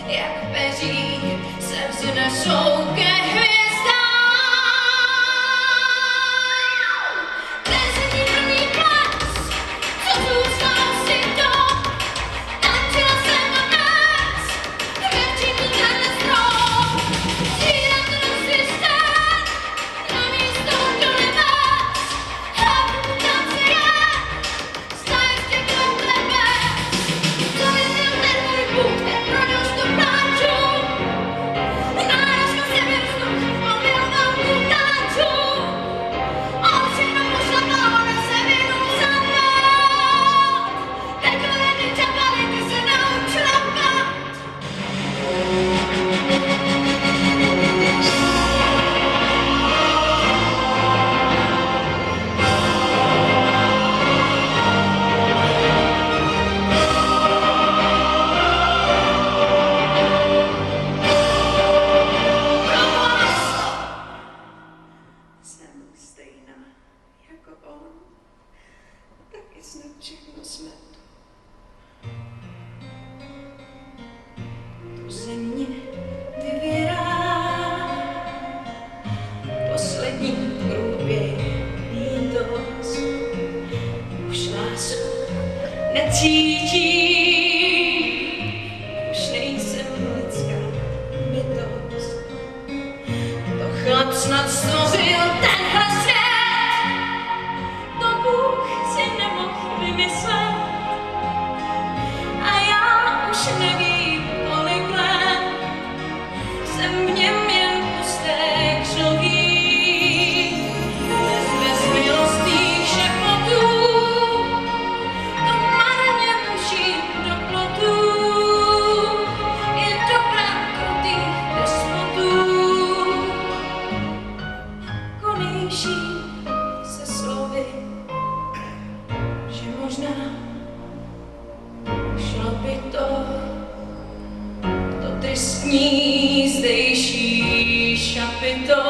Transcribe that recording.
jak peří se vznesou ke hvězdám. Bezední první ples, co zůstal si to, tančila jsem na mec, větší tu ten strop. Zvírat nosí stát, na místo do nebes, hlavní tanci je, stáje z těch lebec. Co vyzněl ten můj Bůh, ten prodost do pláču, náraz na sebe vzduch, pomiloval tu táču. On všechno pošlapal, ona se věnul zapát. Takhle jedny čapali, ty se naučila pát. Jsem stejná jako on, taky snad všechno smetu. To ze mě vyvěrá poslední průběh lítost. Už lásku necítím, už nejsem lidská bytost. To chlap snad stvořil tenhle svět, to Bůh si nemohl vymyslet. A já už nevím, kolik let jsem v něm jen pusté křoví. Bez milostných šepotů, to marně muší do plotů, i do brán krutých despotů. Konejší se slovy, že možná šlo by to tristní zdejší šapito.